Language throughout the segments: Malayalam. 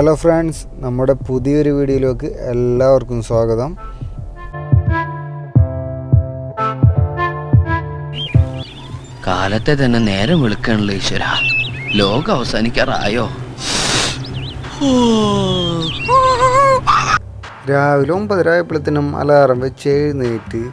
ഹലോ ഫ്രണ്ട്സ്, നമ്മുടെ പുതിയൊരു വീഡിയോയിലേക്ക് എല്ലാവർക്കും സ്വാഗതം. കാലത്തെ തന്നെ നേരം വിളിക്കണല്ലോ ഈശ്വര. ലോകം അവസാനിക്കാറായോ? രാവിലെ 9:30 അലാറം വെച്ച് എഴുന്നേറ്റ്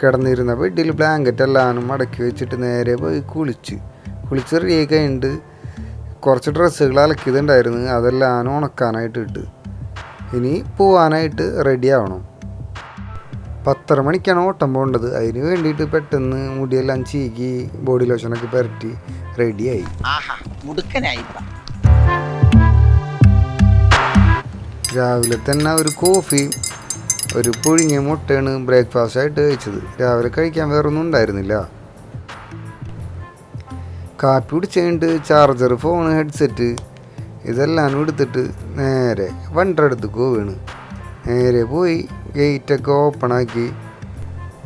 കിടന്നിരുന്ന ബെഡിൽ ബ്ലാങ്കറ്റ് എല്ലാം മടക്കി വെച്ചിട്ട് നേരെ പോയി കുളിച്ച് റെഡിയായി കഴിഞ്ഞിട്ട് കുറച്ച് ഡ്രസ്സുകൾ അലക്കിയതുണ്ടായിരുന്നു. അതെല്ലാം ഉണക്കാനായിട്ട് ഇട്ട് ഇനി പോവാനായിട്ട് റെഡി ആവണം. 10:30 മണിക്കാണ് ഓട്ടം പോകേണ്ടത്. അതിന് വേണ്ടിയിട്ട് പെട്ടെന്ന് മുടിയെല്ലാം ചീകി ബോഡി ലോഷനൊക്കെ പുരട്ടി റെഡിയായി. രാവിലെ തന്നെ ഒരു കോഫി ഒരു പുഴുങ്ങിയ മുട്ടയാണ് ബ്രേക്ക്ഫാസ്റ്റ് ആയിട്ട് കഴിച്ചത്. രാവിലെ കഴിക്കാൻ വേറൊന്നും ഉണ്ടായിരുന്നില്ല. കാപ്പി കുടിച്ച് കഴിഞ്ഞിട്ട് ചാർജർ, ഫോൺ, ഹെഡ്സെറ്റ് ഇതെല്ലാം എടുത്തിട്ട് നേരെ വണ്ടിയുടെ അടുത്തേക്ക് പോവുകയാണ്. നേരെ പോയി ഗേറ്റൊക്കെ ഓപ്പണാക്കി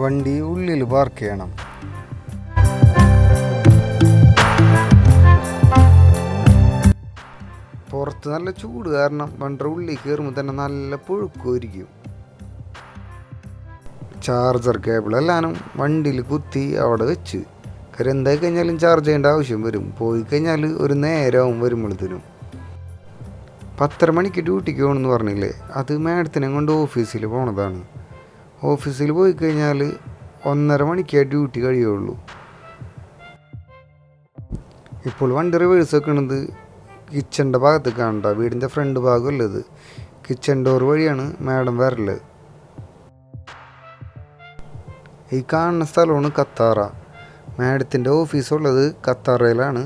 വണ്ടി ഉള്ളിൽ പാർക്ക് ചെയ്യണം. പുറത്ത് നല്ല ചൂട് കാരണം വണ്ടിയുടെ ഉള്ളിൽ കയറുമ്പോൾ തന്നെ നല്ല പുഴുക്കുമായിരിക്കും. ചാർജർ കേബിളെല്ലാം വണ്ടിയിൽ കുത്തി അവിടെ വെച്ച് എന്തായി കഴിഞ്ഞാലും ചാർജ് ചെയ്യേണ്ട ആവശ്യം വരും. പോയി കഴിഞ്ഞാൽ ഒരു നേരവും വരുമ്പോഴത്തേനും 10:30 മണിക്ക് ഡ്യൂട്ടിക്ക് പോകണമെന്ന് പറഞ്ഞില്ലേ, അത് മാഡത്തിനെ കൊണ്ട് ഓഫീസിൽ പോണതാണ്. ഓഫീസിൽ പോയി കഴിഞ്ഞാൽ 1:30 മണിക്കേ ഡ്യൂട്ടി കഴിയുള്ളൂ. ഇപ്പോൾ വണ്ടി റിവേഴ്സ് വെക്കണത് കിച്ചൻ്റെ ഭാഗത്ത് കാണണ്ട, വീടിൻ്റെ ഫ്രണ്ട് ഭാഗമല്ലത്. കിച്ചൺ ഡോർ വഴിയാണ് മാഡം വരല്. ഈ കാണുന്ന സ്ഥലമാണ് കത്താറ. മാഡത്തിൻ്റെ ഓഫീസുള്ളത് കത്താറയിലാണ്.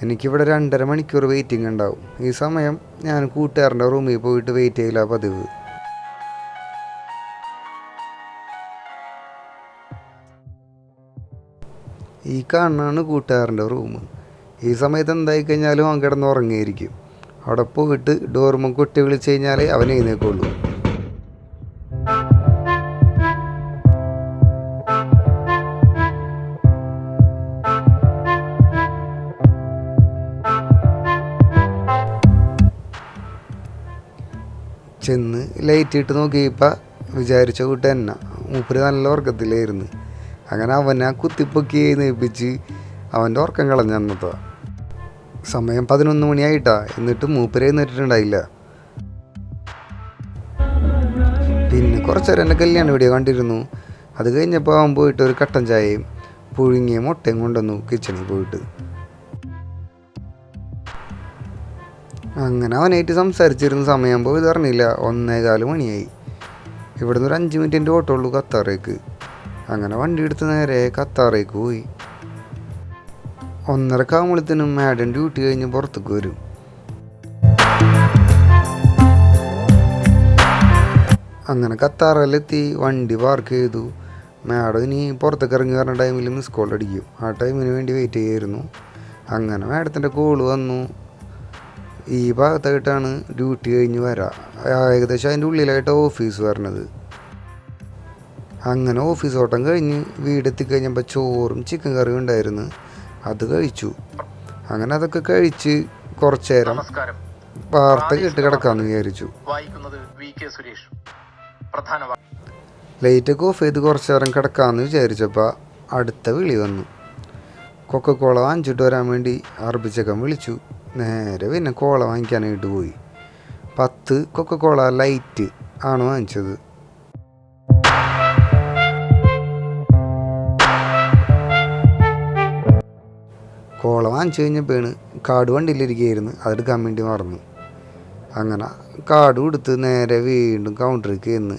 എനിക്കിവിടെ 2.5 മണിക്കൂർ വെയിറ്റിംഗ് ഉണ്ടാവും. ഈ സമയം ഞാൻ കൂട്ടുകാരൻ്റെ റൂമിൽ പോയിട്ട് വെയിറ്റ് ചെയ്യില്ല പതിവ്. ഈ കാണാനാണ് കൂട്ടുകാരൻ്റെ റൂം. ഈ സമയത്ത് എന്തായി കഴിഞ്ഞാലും അവൻ കിടന്ന് ഉറങ്ങിയിരിക്കും. അവിടെ പോയിട്ട് ഡോർമ കൊട്ടി വിളിച്ച് കഴിഞ്ഞാലേ അവൻ എഴുന്നേക്കുള്ളൂ. ചെന്ന് ലൈറ്റ് ഇട്ട് നോക്കിയപ്പോൾ വിചാരിച്ച കൂട്ട് തന്നെ മൂപ്പര് നല്ല ഉറക്കത്തിലായിരുന്നു. അങ്ങനെ അവനെ കുത്തിപ്പൊക്കി എഴുന്നേൽപ്പിച്ച് അവൻ്റെ ഉറക്കം കളഞ്ഞ അന്നത്തെ സമയം 11 മണിയായിട്ടാ. എന്നിട്ട് മൂപ്പര് എഴുന്നേറ്റിട്ടുണ്ടായില്ല. പിന്നെ കുറച്ച് നേരം എൻ്റെ കല്യാണ വീഡിയോ കണ്ടിരുന്നു. അത് കഴിഞ്ഞപ്പോൾ അവൻ പോയിട്ട് ഒരു കട്ടൻ ചായയും പുഴുങ്ങിയ മുട്ടയും കൊണ്ടുവന്നു കിച്ചണിൽ പോയിട്ട്. അങ്ങനെ അവനായിട്ട് സംസാരിച്ചിരുന്ന സമയം പോയി അറിഞ്ഞില്ല. 1:15 മണിയായി. ഇവിടുന്ന് ഒരു 5 മിനിറ്റിൻ്റെ ഓട്ടോ ഉള്ളൂ കത്താറേക്ക്. അങ്ങനെ വണ്ടി എടുത്ത് നേരെ കത്താറേക്ക് പോയി. 1:30 ആകുമ്പോഴത്തേനും മാഡം ഡ്യൂട്ടി കഴിഞ്ഞ് പുറത്തേക്ക് വരും. അങ്ങനെ കത്താറയിലെത്തി വണ്ടി പാർക്ക് ചെയ്തു. മാഡം ഇനി പുറത്തേക്ക് ഇറങ്ങി വരുന്ന ടൈമിൽ മിസ് കോൾ അടിക്കും. ആ ടൈമിന് വേണ്ടി വെയിറ്റ് ചെയ്യായിരുന്നു. അങ്ങനെ മാഡത്തിൻ്റെ കോള് വന്നു. ഈ ഭാഗത്തായിട്ടാണ് ഡ്യൂട്ടി കഴിഞ്ഞ് വരാം. ഏകദേശം അതിൻ്റെ ഉള്ളിലായിട്ട് ഓഫീസ് വരണത്. അങ്ങനെ ഓഫീസ് ഓട്ടം കഴിഞ്ഞ് വീടെത്തിക്കഴിഞ്ഞപ്പോൾ ചോറും ചിക്കൻ കറിയും ഉണ്ടായിരുന്നു. അത് കഴിച്ചു. അങ്ങനെ അതൊക്കെ കഴിച്ച് കുറച്ച് നേരം വാർത്ത കേട്ട് കിടക്കാമെന്ന് വിചാരിച്ചു. ലൈറ്റൊക്കെ ഓഫ് ചെയ്ത് കുറച്ച് നേരം കിടക്കാമെന്ന് വിചാരിച്ചപ്പോൾ അടുത്ത വിളി വന്നു. കൊക്കക്കോള വാങ്ങിച്ചിട്ട് വരാൻ വേണ്ടി അർപ്പിച്ചക്കം വിളിച്ചു. നേരെ പിന്നെ കോള വാങ്ങിക്കാനായിട്ട് പോയി. 10 കൊക്കക്കോള ലൈറ്റ് ആണ് വാങ്ങിച്ചത്. കോള വാങ്ങിച്ചു കഴിഞ്ഞപ്പോഴാണ് കാർഡ് വണ്ടിയിലിരിക്കുകയായിരുന്നു. അതെടുക്കാൻ വേണ്ടി മറന്നു. അങ്ങനെ കാർഡ് കൊടുത്ത് നേരെ വീണ്ടും കൗണ്ടറിലേക്ക് ചെന്ന്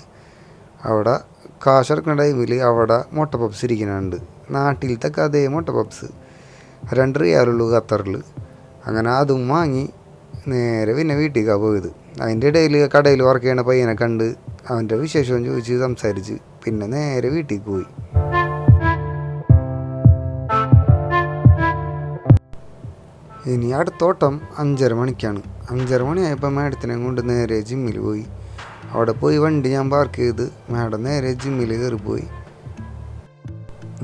അവിടെ കാശ് ഇറക്കുന്ന ടൈമിൽ അവിടെ മുട്ട പപ്സ് ഇരിക്കുന്നുണ്ട്. നാട്ടിലത്തെ അതേ മുട്ട പപ്സ് 2 റിയാലുള്ളൂ ഖത്തറിൽ. അങ്ങനെ അതും വാങ്ങി നേരെ പിന്നെ വീട്ടിലേക്കാണ് പോയത്. അതിൻ്റെ ഇടയിൽ കടയിൽ വർക്ക് ചെയ്യണ പയ്യനെ കണ്ട് അവൻ്റെ വിശേഷം ചോദിച്ച് സംസാരിച്ച് പിന്നെ നേരെ വീട്ടിലേക്ക് പോയി. ഇനി അടുത്തോട്ടം 5:30 മണിക്കാണ്. 5:30 മണിയായപ്പോൾ മാഡത്തിനെ കൊണ്ട് നേരെ ജിമ്മിൽ പോയി. അവിടെ പോയി വണ്ടി ഞാൻ പാർക്ക് ചെയ്ത് മാഡം നേരെ ജിമ്മിൽ കയറിപ്പോയി.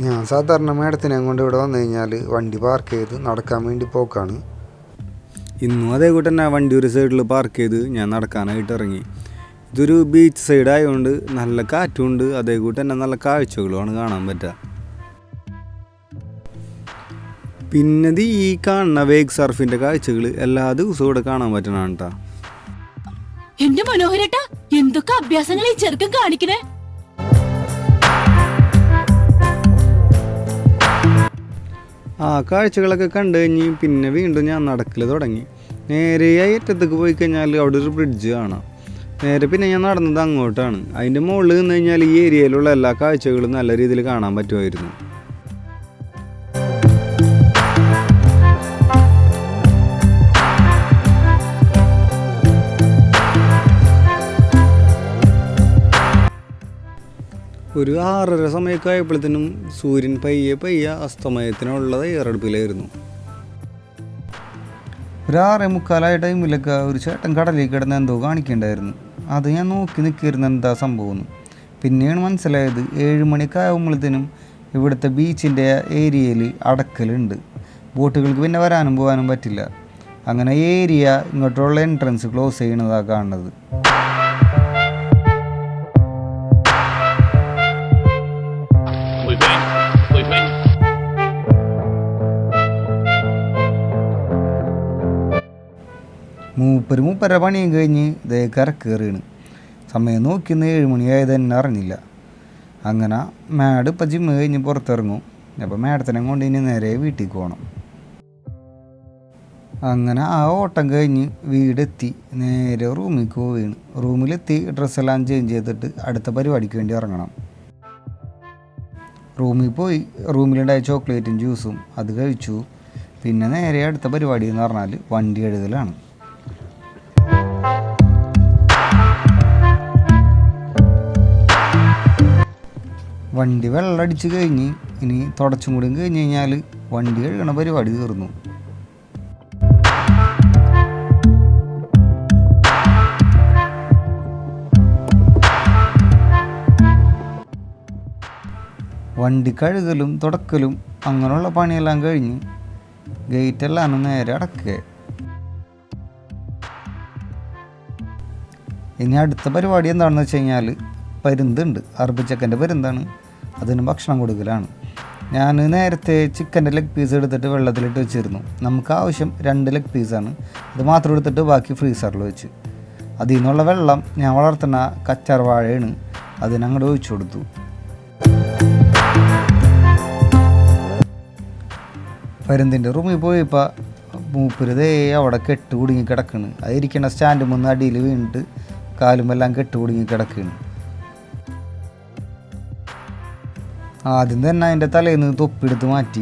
ഞാൻ സാധാരണ മാഡത്തിനെ കൊണ്ട് ഇവിടെ വന്നു കഴിഞ്ഞാൽ വണ്ടി പാർക്ക് ചെയ്ത് നടക്കാൻ വേണ്ടി പോക്കാണ്. ഇന്നും അതേ കൂട്ട് തന്നെ വണ്ടി ഒരു സൈഡിൽ പാർക്ക് ചെയ്ത് ഞാൻ നടക്കാനായിട്ട് ഇറങ്ങി. ഇതൊരു ബീച്ച് സൈഡ് ആയതുകൊണ്ട് നല്ല കാറ്റുണ്ട്, അതേ കൂട്ട് തന്നെ നല്ല കാഴ്ചകളുമാണ് കാണാൻ പറ്റുക. പിന്നെ ഈ കാണുന്ന വേഗ് സർഫിൻ്റെ കാഴ്ചകൾ എല്ലാ ദിവസവും ഇവിടെ കാണാൻ പറ്റണതാണ് കേട്ടോ. എന്റെ മനോഹരേട്ടാ, എന്തൊക്കെ അഭ്യാസങ്ങൾ ഈ ചെറുക്കൻ കാണിക്കണേ. ആ കാഴ്ചകളൊക്കെ കണ്ടു കഴിഞ്ഞ് പിന്നെ വീണ്ടും ഞാൻ നടക്കൽ തുടങ്ങി. നേരെ അറ്റത്തേക്ക് പോയി കഴിഞ്ഞാൽ അവിടെ ഒരു ബ്രിഡ്ജ് കാണാം. നേരെ പിന്നെ ഞാൻ നടന്നത് അങ്ങോട്ടാണ്. അതിൻ്റെ മുകളിൽ നിന്ന് കഴിഞ്ഞാൽ ഈ ഏരിയയിലുള്ള എല്ലാ കാഴ്ചകളും നല്ല രീതിയിൽ കാണാൻ പറ്റുമായിരുന്നു. ഒരു 6:30 സമയമൊക്കെ ആയപ്പോഴത്തേനും സൂര്യൻ പയ്യെ അസ്തമയത്തിനുള്ള തയ്യാറെടുപ്പിലായിരുന്നു. ഒരു 6:45 ടൈമിലൊക്കെ ഒരു ചേട്ടൻ കടലിൽ കിടന്ന് എന്തോ കാണിക്കേണ്ടായിരുന്നു. അത് ഞാൻ നോക്കി നിൽക്കിയിരുന്നു എന്താ സംഭവം. പിന്നെയാണ് മനസ്സിലായത് 7 മണിയൊക്കെ ആകുമ്പോഴത്തേനും ഇവിടുത്തെ ബീച്ചിൻ്റെ ഏരിയയിൽ അടക്കലുണ്ട്. ബോട്ടുകൾക്ക് പിന്നെ വരാനും പോകാനും പറ്റില്ല. അങ്ങനെ ഏരിയ ഇങ്ങോട്ടുള്ള എൻട്രൻസ് ക്ലോസ് ചെയ്യണതാണ് കാണുന്നത്. മൂപ്പര പണിയും കഴിഞ്ഞ് ഇതേ കരക്കേറിയാണ്. സമയം നോക്കിന്ന് 7 മണിയായത് തന്നെ അറിഞ്ഞില്ല. അങ്ങനെ മാഡ് ഇപ്പം ജിമ്മ് കഴിഞ്ഞ് പുറത്തിറങ്ങും. അപ്പോൾ മാഡത്തിനെ കൊണ്ട് ഇനി നേരെ വീട്ടിലേക്ക് പോകണം. അങ്ങനെ ആ ഓട്ടം കഴിഞ്ഞ് വീടെത്തി നേരെ റൂമിലേക്ക് പോവുകയാണ്. റൂമിലെത്തി ഡ്രസ്സെല്ലാം ചേഞ്ച് ചെയ്തിട്ട് അടുത്ത പരിപാടിക്ക് വേണ്ടി ഇറങ്ങണം. റൂമിൽ പോയി റൂമിലുണ്ടായ ചോക്ലേറ്റും ജ്യൂസും അത് കഴിച്ചു. പിന്നെ നേരെ അടുത്ത പരിപാടി എന്ന് പറഞ്ഞാൽ വണ്ടി എഴുതലാണ്. വണ്ടി വെള്ളമടിച്ച് കഴിഞ്ഞ് ഇനി തുടച്ചും കൂടി കഴിഞ്ഞ് കഴിഞ്ഞാൽ വണ്ടി കഴുകണ പരിപാടി തീർന്നു. വണ്ടി കഴുകലും തുടക്കലും അങ്ങനെയുള്ള പണിയെല്ലാം കഴിഞ്ഞ് ഗേറ്റെല്ലാം നേരെ അടക്കുക. ഇനി അടുത്ത പരിപാടി എന്താണെന്ന് വെച്ച് കഴിഞ്ഞാൽ പരുന്തുണ്ട്, അറബിച്ചക്കൻ്റെ പരുന്താണ്. അതിന് ഭക്ഷണം കൊടുക്കലാണ്. ഞാൻ നേരത്തെ ചിക്കൻ്റെ ലെഗ് പീസ് എടുത്തിട്ട് വെള്ളത്തിലിട്ട് വെച്ചിരുന്നു. നമുക്ക് ആവശ്യം 2 ലെഗ് പീസാണ്. അത് മാത്രം എടുത്തിട്ട് ബാക്കി ഫ്രീസറിൽ വെച്ച് അതിൽ നിന്നുള്ള വെള്ളം ഞാൻ വളർത്തുന്ന കച്ചാർ വാഴയാണ്, അതിനങ്ങോട്ട് ഒഴിച്ചു കൊടുത്തു. പരുന്തിൻ്റെ റൂമിൽ പോയപ്പോൾ മൂപ്പരുതേ അവിടെ കെട്ട് കുടുങ്ങി കിടക്കണ്. അതിരിക്കണ സ്റ്റാൻഡ് മുന്ന് അടിയിൽ വീണിട്ട് കാലുമെല്ലാം കെട്ട് കുടുങ്ങി കിടക്കുകയാണ്. ആദ്യം തന്നെ അതിൻ്റെ തലയിൽ നിന്ന് തൊപ്പിയെടുത്ത് മാറ്റി.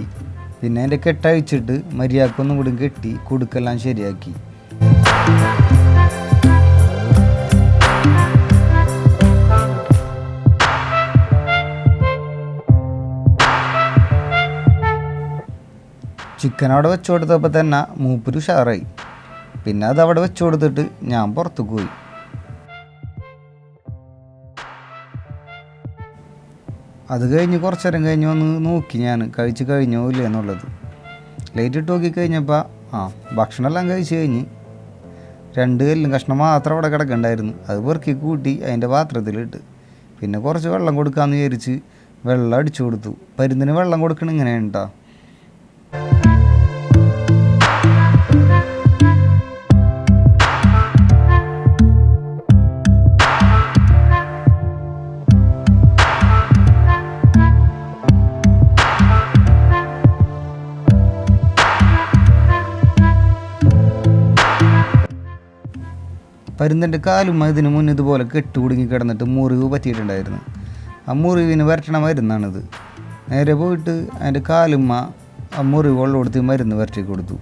പിന്നെ അതിൻ്റെ കെട്ടഴിച്ചിട്ട് മര്യാദക്കൊന്നും കൂടി കെട്ടി കുടുക്കെല്ലാം ശരിയാക്കി. ചിക്കൻ അവിടെ വെച്ചു കൊടുത്തപ്പോൾ തന്നെ മൂപ്പര് ഉഷാറായി. പിന്നെ അതവിടെ വെച്ചു കൊടുത്തിട്ട് ഞാൻ പുറത്തേക്ക് പോയി. അത് കഴിഞ്ഞ് കുറച്ച് നേരം കഴിഞ്ഞ് വന്ന് നോക്കി ഞാൻ കഴിച്ച് കഴിഞ്ഞോ ഇല്ല എന്നുള്ളത്. ലൈറ്റ് ഇട്ട് നോക്കി കഴിഞ്ഞപ്പോൾ ഭക്ഷണമെല്ലാം കഴിച്ച് കഴിഞ്ഞ് 2 കല്ലും കഷ്ണം മാത്രം അവിടെ കിടക്കണ്ടായിരുന്നു. അത് പെറുക്കി കൂട്ടി അതിൻ്റെ പാത്രത്തിലിട്ട് പിന്നെ കുറച്ച് വെള്ളം കൊടുക്കാമെന്ന് വിചാരിച്ച് വെള്ളം അടിച്ചു കൊടുത്തു. പരുന്തിന് വെള്ളം കൊടുക്കണം ഇങ്ങനെയാണ് കേട്ടോ. പരുന്തിൻ്റെ കാലും ഇതിന് മുന്നേ ഇതുപോലെ കെട്ടുകുടുങ്ങി കിടന്നിട്ട് മുറിവ് പറ്റിയിട്ടുണ്ടായിരുന്നു. ആ മുറിവിന് വരട്ടണ മരുന്നാണിത്. നേരെ പോയിട്ട് അതിൻ്റെ കാലുമ്മ ആ മുറിവ് വെള്ളം കൊടുത്ത് മരുന്ന് വരട്ടി കൊടുത്തു.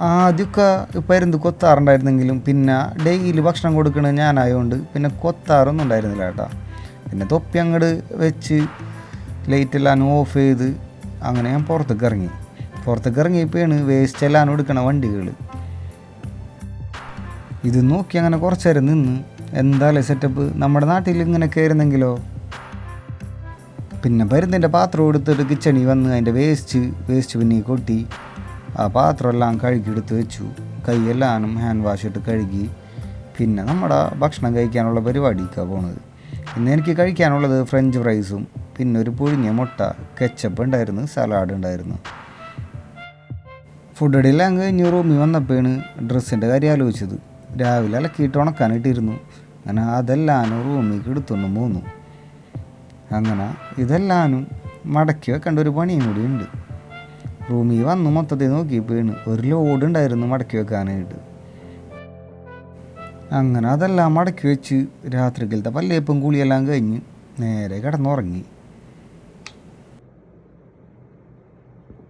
ആദ്യമൊക്കെ പരുന്ത് കൊത്താറുണ്ടായിരുന്നെങ്കിലും പിന്നെ ഡെയിലി ഭക്ഷണം കൊടുക്കണത് ഞാനായതുകൊണ്ട് പിന്നെ കൊത്താറൊന്നും ഉണ്ടായിരുന്നില്ല കേട്ടോ. പിന്നെ തൊപ്പി അങ്ങോട്ട് വെച്ച് ലൈറ്റെല്ലാം ഓഫ് ചെയ്ത് അങ്ങനെ ഞാൻ പുറത്തേക്ക് ഇറങ്ങിയപ്പോഴാണ് വേസ്റ്റ് എല്ലാം എടുക്കണ വണ്ടികൾ. ഇത് നോക്കി അങ്ങനെ കുറച്ച് നേരം നിന്ന് എന്തായാലും സെറ്റപ്പ് നമ്മുടെ നാട്ടിൽ ഇങ്ങനെയൊക്കെ ആയിരുന്നെങ്കിലോ. പിന്നെ പരുന്തിൻ്റെ പാത്രം എടുത്തിട്ട് കിച്ചണിൽ വന്ന് അതിൻ്റെ വേസ്റ്റ് പിന്നെ കൊട്ടി ആ പാത്രമെല്ലാം കഴുകിയെടുത്ത് വെച്ചു. കൈയെല്ലാനും ഹാൻഡ് വാഷ് ഇട്ട് കഴുകി. പിന്നെ നമ്മുടെ ഭക്ഷണം കഴിക്കാനുള്ള പരിപാടിക്കാണ് പോണത്. ഇന്ന് എനിക്ക് കഴിക്കാനുള്ളത് ഫ്രഞ്ച് ഫ്രൈസും പിന്നെ ഒരു പുഴുങ്ങിയ മുട്ട, കെച്ചപ്പ് ഉണ്ടായിരുന്നു, സലാഡ് ഉണ്ടായിരുന്നു. ഫുഡ് അടിയെല്ലാം കഴിഞ്ഞ് റൂമിൽ വന്നപ്പോഴാണ് ഡ്രസ്സിൻ്റെ കാര്യം ആലോചിച്ചത്. രാവിലെ അലക്കിയിട്ട് ഉണക്കാനിട്ടിരുന്നു. അങ്ങനെ അതെല്ലാനും റൂമിലേക്ക് എടുത്തുകൊണ്ട് പോന്നു. അങ്ങനെ ഇതെല്ലാനും മടക്കി വെക്കേണ്ട ഒരു പണിയും കൂടി ഉണ്ട്. റൂമിൽ വന്ന് മൊത്തത്തിൽ നോക്കിയപ്പോഴാണ് ഒരു ലോഡ് ഉണ്ടായിരുന്നു മടക്കി വെക്കാനായിട്ട്. അങ്ങനെ അതെല്ലാം മടക്കി വെച്ച് രാത്രിക്കലത്തെ പല്ലേപ്പും കുളിയെല്ലാം കഴിഞ്ഞ് നേരെ കിടന്നുറങ്ങി.